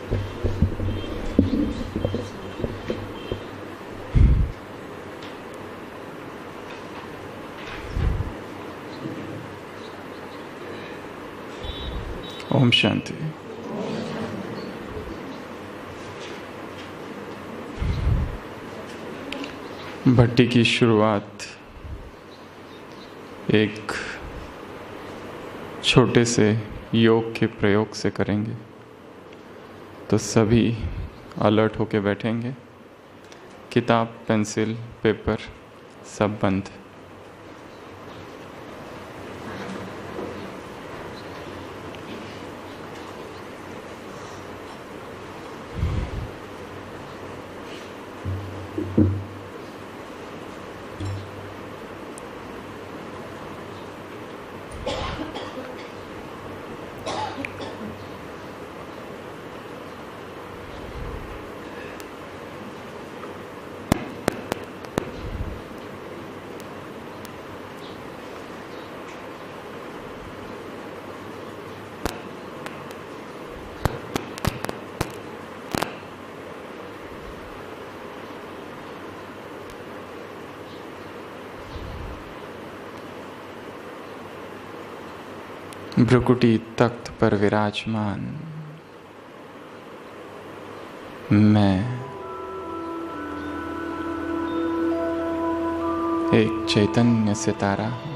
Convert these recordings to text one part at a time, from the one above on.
ओम शांति। भट्टी की शुरुआत एक छोटे से योग के प्रयोग से करेंगे, तो सभी अलर्ट होके बैठेंगे। किताब, पेंसिल, पेपर सब बंद। भ्रुकुटी तख्त पर विराजमान मैं एक चैतन्य सितारा हूँ।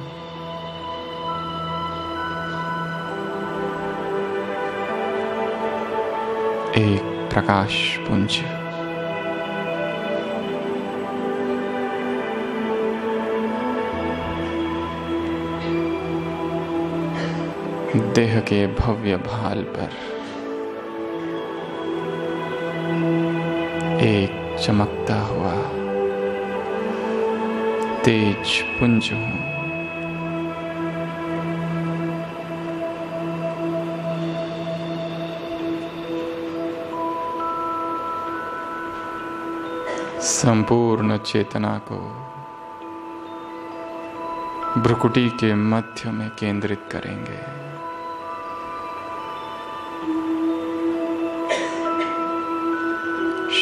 एक प्रकाश पुंज। देह के भव्य भाल पर एक चमकता हुआ तेज पुंज हूँ। संपूर्ण चेतना को भ्रुकुटी के मध्य में केंद्रित करेंगे।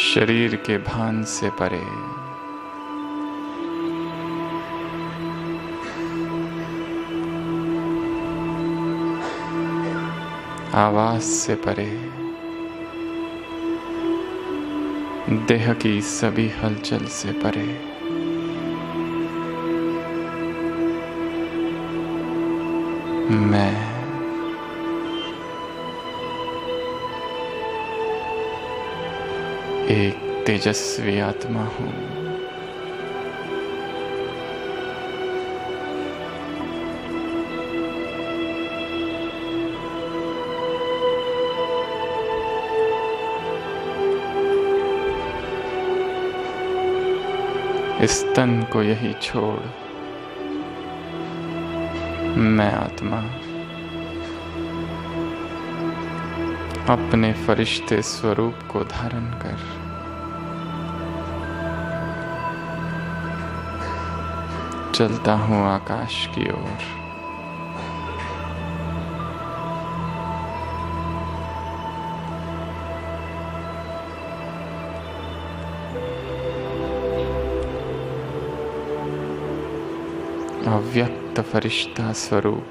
शरीर के भान से परे, आवाज से परे, देह की सभी हलचल से परे, मैं एक तेजस्वी आत्मा हूँ। इस तन को यही छोड़ मैं आत्मा अपने फरिश्ते स्वरूप को धारण कर चलता हूँ आकाश की ओर। अव्यक्त फरिश्ता स्वरूप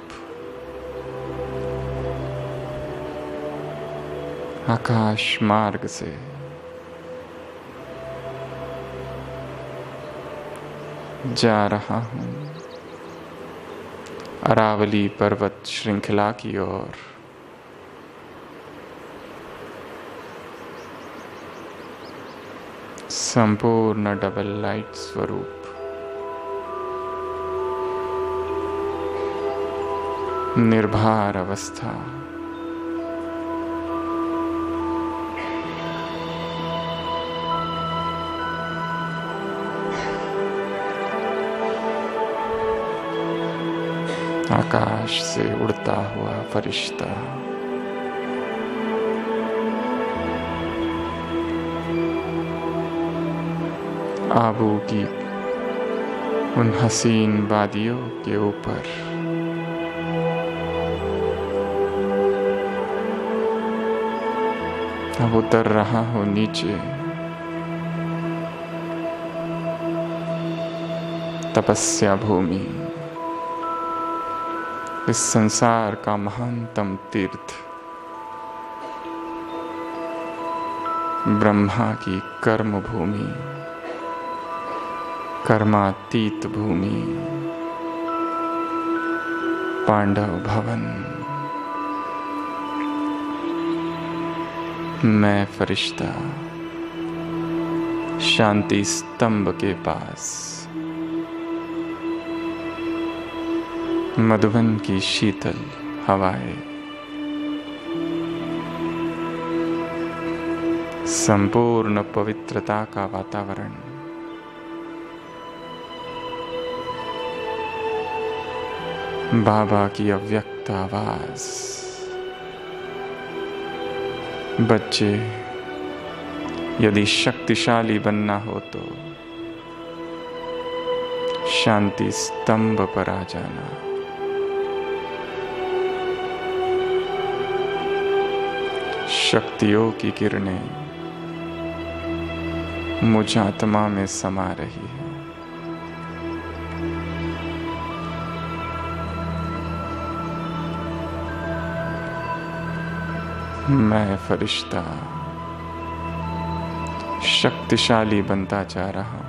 आकाश मार्ग से जा रहा हूँ अरावली पर्वत श्रृंखला की ओर। संपूर्ण डबल लाइट स्वरूप निर्भर अवस्था आकाश से उड़ता हुआ फरिश्ता आबू की उन हसीन वादियों के ऊपर अब उतर रहा हो नीचे, तपस्या भूमि, इस संसार का महानतम तीर्थ, ब्रह्मा की कर्म भूमि, कर्मातीत भूमि, पांडव भवन। मैं फरिश्ता शांति स्तंभ के पास, मधुबन की शीतल हवाएं, संपूर्ण पवित्रता का वातावरण, बाबा की अव्यक्त आवाज। बच्चे, यदि शक्तिशाली बनना हो तो शांति स्तंभ पर आ जाना। शक्तियों की किरणें मुझ आत्मा में समा रही है। मैं फरिश्ता शक्तिशाली बनता जा रहा हूं।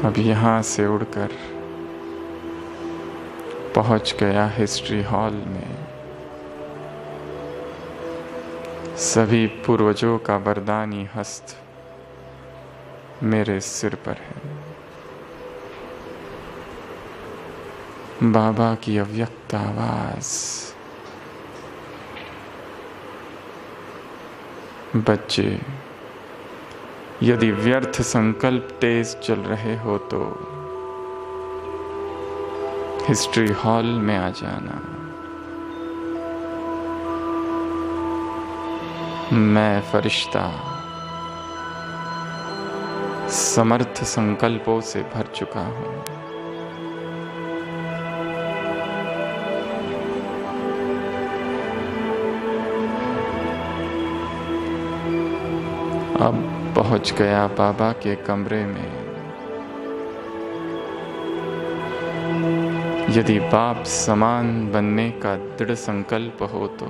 अब यहां से उड़कर पहुंच गया हिस्ट्री हॉल में। सभी पूर्वजों का वरदानी हस्त मेरे सिर पर है। बाबा की अव्यक्त आवाज। बच्चे, यदि व्यर्थ संकल्प तेज चल रहे हो तो हिस्ट्री हॉल में आ जाना। मैं फरिश्ता समर्थ संकल्पों से भर चुका हूं। अब पहुंच गया बाबा के कमरे में। यदि बाप समान बनने का दृढ़ संकल्प हो तो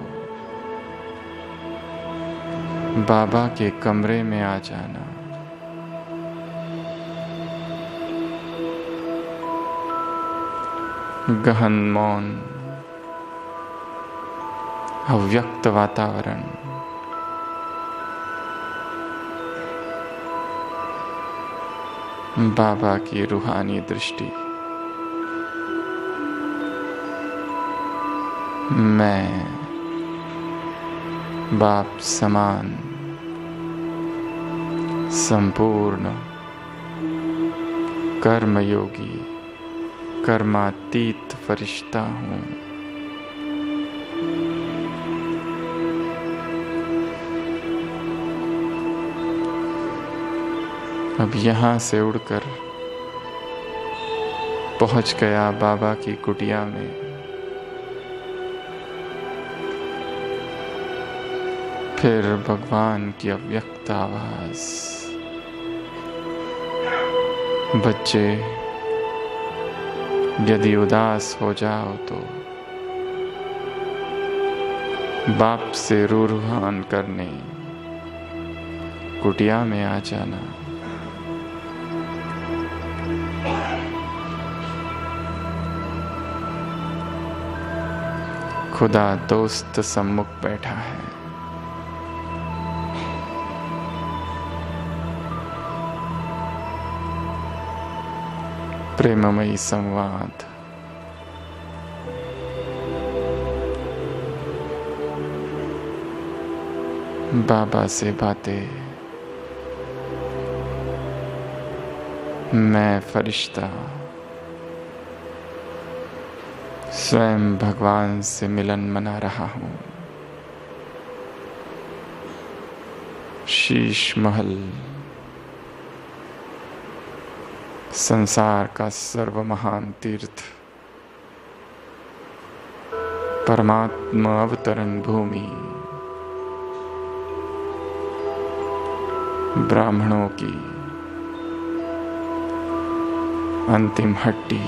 बाबा के कमरे में आ जाना। गहन मौन, अव्यक्त वातावरण, बाबा की रूहानी दृष्टि। मैं बाप समान संपूर्ण कर्मयोगी कर्मातीत फरिश्ता हूं। अब यहां से उड़कर पहुंच गया बाबा की कुटिया में। फिर भगवान की अव्यक्त आवाज। बच्चे, यदि उदास हो जाओ तो बाप से रूहान करने कुटिया में आ जाना। खुदा दोस्त सम्मुख बैठा है। प्रेममयी संवाद। बाबा से बातें। मैं फरिश्ता स्वयं भगवान से मिलन मना रहा हूँ। शीश महल, संसार का सर्व महान तीर्थ, परमात्मा अवतरण भूमि, ब्राह्मणों की अंतिम हट्टी,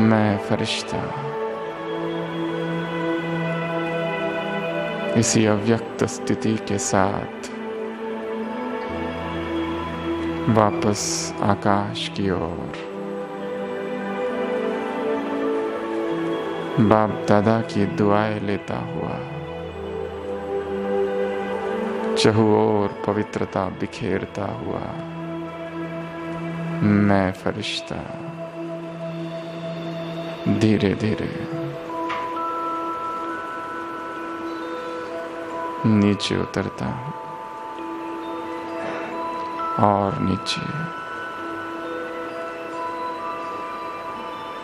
मैं फरिश्ता। इसी अव्यक्त स्थिति के साथ वापस आकाश की ओर, बाप दादा की दुआएं लेता हुआ, चहुओर पवित्रता बिखेरता हुआ, मैं फरिश्ता धीरे धीरे नीचे उतरता हूं और नीचे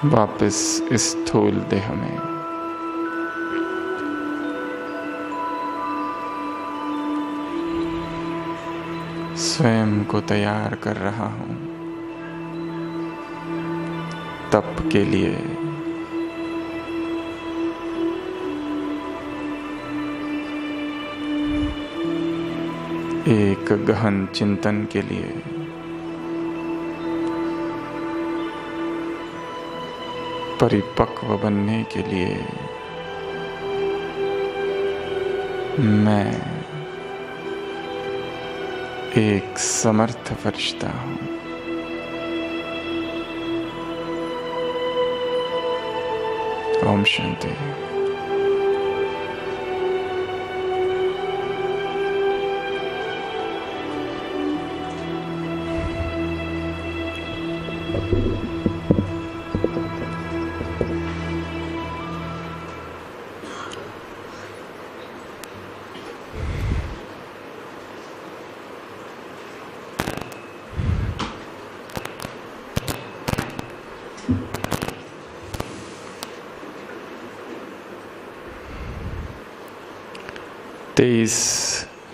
वापस इस स्थूल देह में। स्वयं को तैयार कर रहा हूं तप के लिए, एक गहन चिंतन के लिए, परिपक्व बनने के लिए। मैं एक समर्थ फरिश्ता हूं। ओम शांति।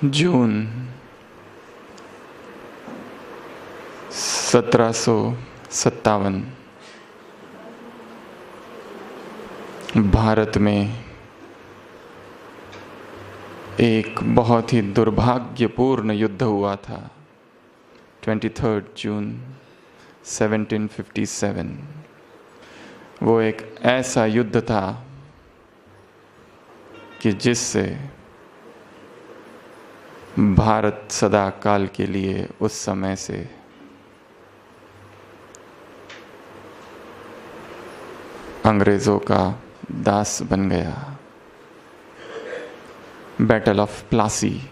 जून 1757 भारत में एक बहुत ही दुर्भाग्यपूर्ण युद्ध हुआ था। 23 जून 1757 वो एक ऐसा युद्ध था कि जिससे भारत सदा काल के लिए उस समय से अंग्रेजों का दास बन गया। बैटल ऑफ प्लासी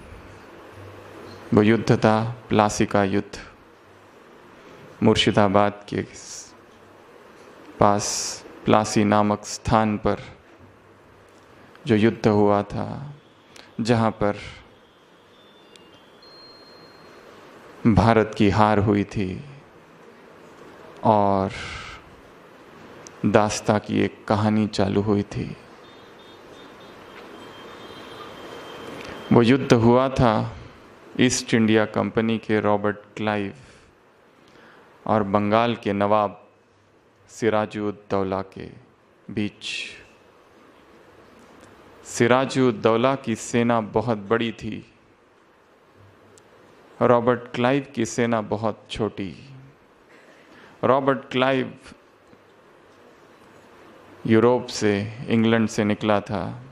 वो युद्ध था, प्लासी का युद्ध। मुर्शिदाबाद के पास प्लासी नामक स्थान पर जो युद्ध हुआ था, जहाँ पर भारत की हार हुई थी और दास्ता की एक कहानी चालू हुई थी। वो युद्ध हुआ था ईस्ट इंडिया कंपनी के रॉबर्ट क्लाइव और बंगाल के नवाब सिराजुद्दौला के बीच। सिराजुद्दौला की सेना बहुत बड़ी थी, रॉबर्ट क्लाइव की सेना बहुत छोटी। रॉबर्ट क्लाइव यूरोप से, इंग्लैंड से निकला था।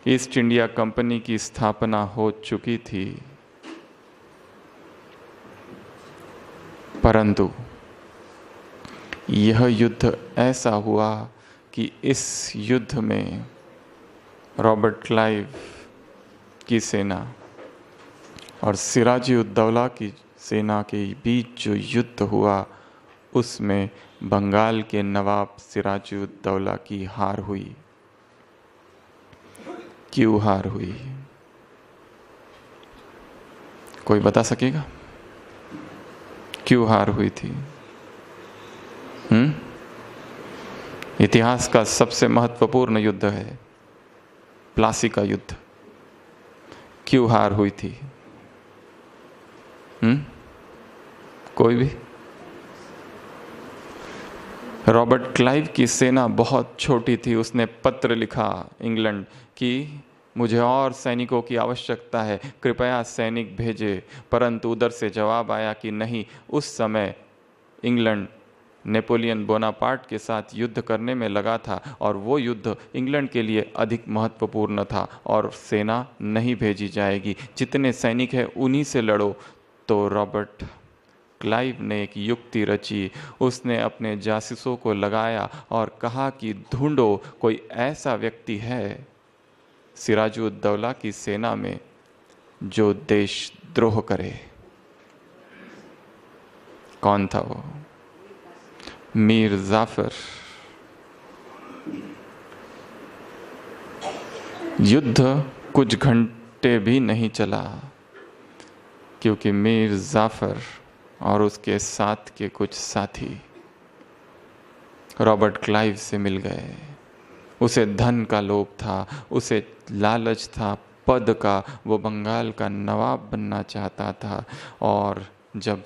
ईस्ट इंडिया कंपनी की स्थापना हो चुकी थी, परंतु यह युद्ध ऐसा हुआ कि इस युद्ध में रॉबर्ट क्लाइव की सेना और सिराजुद्दौला की सेना के बीच जो युद्ध हुआ, उसमें बंगाल के नवाब सिराजुद्दौला की हार हुई। क्यों हार हुई? कोई बता सकेगा क्यों हार हुई थी? इतिहास का सबसे महत्वपूर्ण युद्ध है प्लासी का युद्ध। क्यों हार हुई थी? कोई भी? रॉबर्ट क्लाइव की सेना बहुत छोटी थी। उसने पत्र लिखा इंग्लैंड कि मुझे और सैनिकों की आवश्यकता है, कृपया सैनिक भेजे। परंतु उधर से जवाब आया कि नहीं, उस समय इंग्लैंड नेपोलियन बोनापार्ट के साथ युद्ध करने में लगा था और वो युद्ध इंग्लैंड के लिए अधिक महत्वपूर्ण था और सेना नहीं भेजी जाएगी। जितने सैनिक हैं उन्हीं से लड़ो। तो रॉबर्ट क्लाइव ने एक युक्ति रची। उसने अपने जासूसों को लगाया और कहा कि ढूंढो, कोई ऐसा व्यक्ति है सिराजुद्दौला की सेना में जो देशद्रोह करे। कौन था वो? मीर जाफर। युद्ध कुछ घंटे भी नहीं चला क्योंकि मीर जाफर और उसके साथ के कुछ साथी रॉबर्ट क्लाइव से मिल गए। उसे धन का लोभ था, उसे लालच था पद का। वो बंगाल का नवाब बनना चाहता था। और जब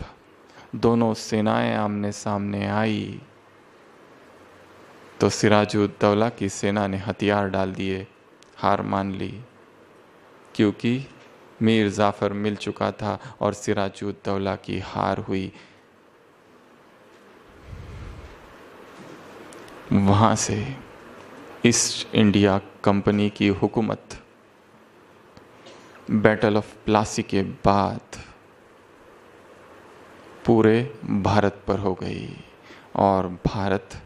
दोनों सेनाएं आमने सामने आई तो सिराजुद्दौला की सेना ने हथियार डाल दिए, हार मान ली, क्योंकि मीर जाफर मिल चुका था और सिराजुद्दौला की हार हुई। वहाँ से ईस्ट इंडिया कंपनी की हुकूमत बैटल ऑफ प्लासी के बाद पूरे भारत पर हो गई और भारत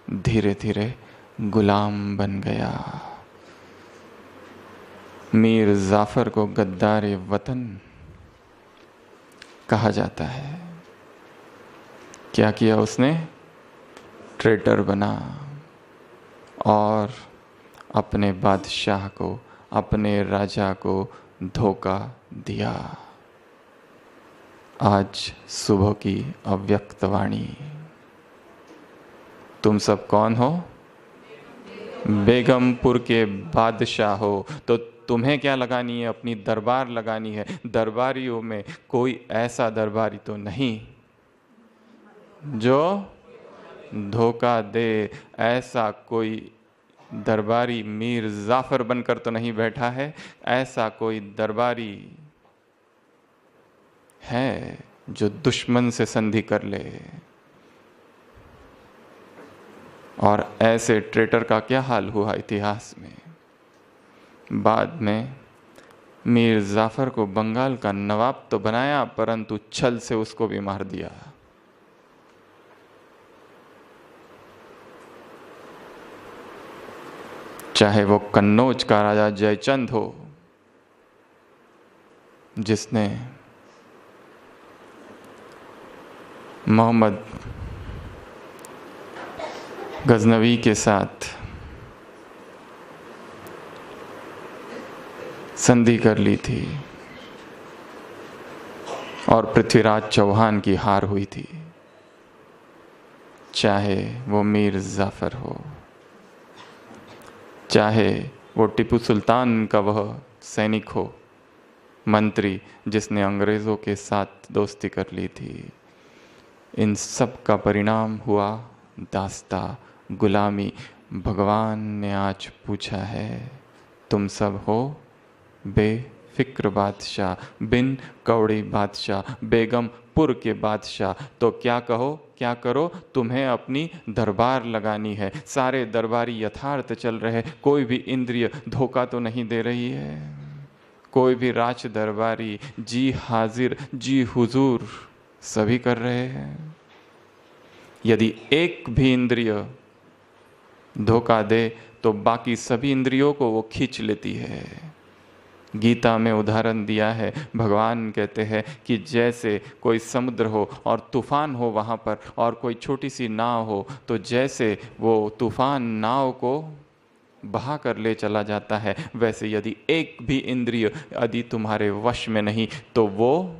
धीरे धीरे गुलाम बन गया। मीर जाफर को गद्दार वतन कहा जाता है। क्या किया उसने? ट्रेटर बना और अपने बादशाह को, अपने राजा को धोखा दिया। आज सुबह की अव्यक्त वाणी। तुम सब कौन हो? बेगमपुर के बादशाह हो। तो तुम्हें क्या लगानी है? अपनी दरबार लगानी है। दरबारियों में कोई ऐसा दरबारी तो नहीं जो धोखा दे। ऐसा कोई दरबारी मीर जाफर बनकर तो नहीं बैठा है। ऐसा कोई दरबारी है जो दुश्मन से संधि कर ले। और ऐसे ट्रेटर का क्या हाल हुआ इतिहास में? बाद में मीर जाफर को बंगाल का नवाब तो बनाया, परंतु छल से उसको भी मार दिया। चाहे वो कन्नौज का राजा जयचंद हो, जिसने मोहम्मद गजनवी के साथ संधि कर ली थी और पृथ्वीराज चौहान की हार हुई थी। चाहे वो मीर जाफर हो, चाहे वो टीपू सुल्तान का वह सैनिक हो, मंत्री जिसने अंग्रेज़ों के साथ दोस्ती कर ली थी, इन सब का परिणाम हुआ दास्ता, गुलामी। भगवान ने आज पूछा है, तुम सब हो बेफिक्र बादशाह, बिन कौड़ी बादशाह, बेगमपुर के बादशाह। तो क्या कहो, क्या करो? तुम्हें अपनी दरबार लगानी है। सारे दरबारी यथार्थ चल रहे, कोई भी इंद्रिय धोखा तो नहीं दे रही है। कोई भी राज दरबारी जी हाजिर, जी हुजूर सभी कर रहे हैं। यदि एक भी इंद्रिय धोखा दे तो बाकी सभी इंद्रियों को वो खींच लेती है। गीता में उदाहरण दिया है, भगवान कहते हैं कि जैसे कोई समुद्र हो और तूफान हो वहाँ पर, और कोई छोटी सी नाव हो, तो जैसे वो तूफान नाव को बहा कर ले चला जाता है, वैसे यदि एक भी इंद्रिय यदि तुम्हारे वश में नहीं तो वो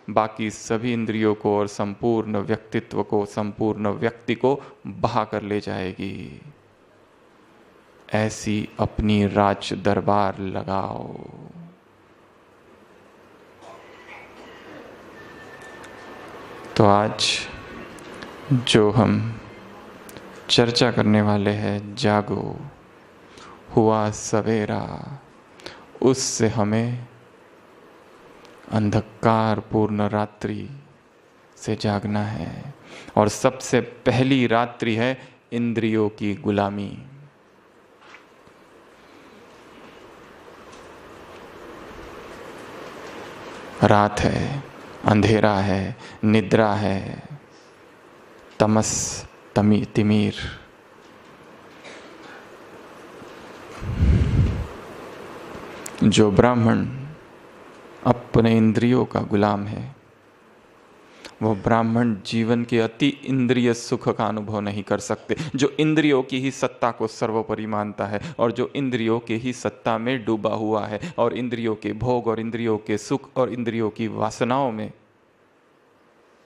बाकी सभी इंद्रियों को और संपूर्ण व्यक्तित्व को, संपूर्ण व्यक्ति को बहा कर ले जाएगी। ऐसी अपनी राज दरबार लगाओ। तो आज जो हम चर्चा करने वाले हैं, जागो, हुआ सवेरा, उससे हमें अंधकार पूर्ण रात्रि से जागना है। और सबसे पहली रात्रि है इंद्रियों की गुलामी। रात है, अंधेरा है, निद्रा है, तमस तिमिर। जो ब्राह्मण अपने इंद्रियों का गुलाम है, वो ब्राह्मण जीवन के अति इंद्रिय सुख का अनुभव नहीं कर सकते। जो इंद्रियों की ही सत्ता को सर्वोपरि मानता है और जो इंद्रियों के ही सत्ता में डूबा हुआ है और इंद्रियों के भोग और इंद्रियों के सुख और इंद्रियों की वासनाओं में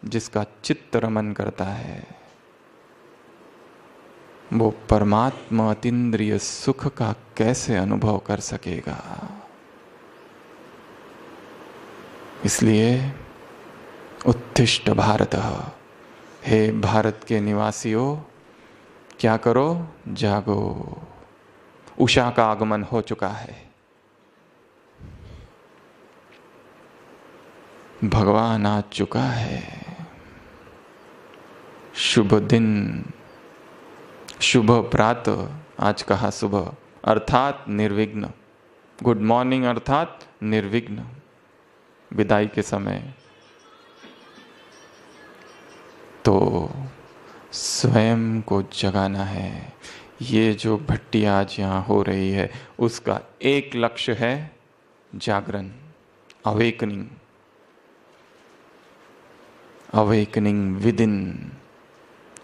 जिसका चित्त रमन करता है, वो परमात्मा अतीन्द्रिय सुख का कैसे अनुभव कर सकेगा। इसलिए उत्तिष्ठ भारत, हे भारत के निवासियों, क्या करो, जागो। उषा का आगमन हो चुका है। भगवान आ चुका है। शुभ दिन, शुभ प्रातः, आज कहा सुबह अर्थात निर्विघ्न। गुड मॉर्निंग अर्थात निर्विघ्न। विदाई के समय तो स्वयं को जगाना है। ये जो भट्टी आज यहाँ हो रही है, उसका एक लक्ष्य है जागरण, अवेकनिंग, अवेकनिंग विद इन।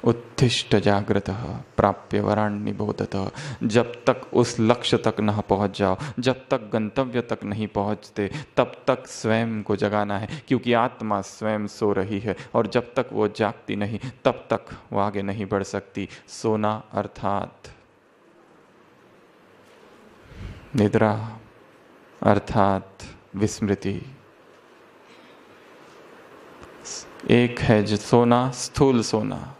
उत्तिष्ठ जागृत प्राप्य वरान निबोधत। जब तक उस लक्ष्य तक न पहुंच जाओ, जब तक गंतव्य तक नहीं पहुंचते, तब तक स्वयं को जगाना है, क्योंकि आत्मा स्वयं सो रही है और जब तक वो जागती नहीं तब तक वो आगे नहीं बढ़ सकती। सोना अर्थात निद्रा, अर्थात विस्मृति। एक है जो सोना, स्थूल सोना,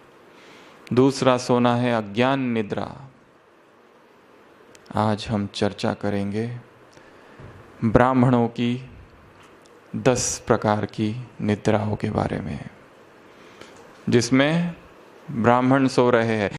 दूसरा सोना है अज्ञान निद्रा। आज हम चर्चा करेंगे ब्राह्मणों की 10 प्रकार की निद्राओं के बारे में, जिसमें ब्राह्मण सो रहे हैं।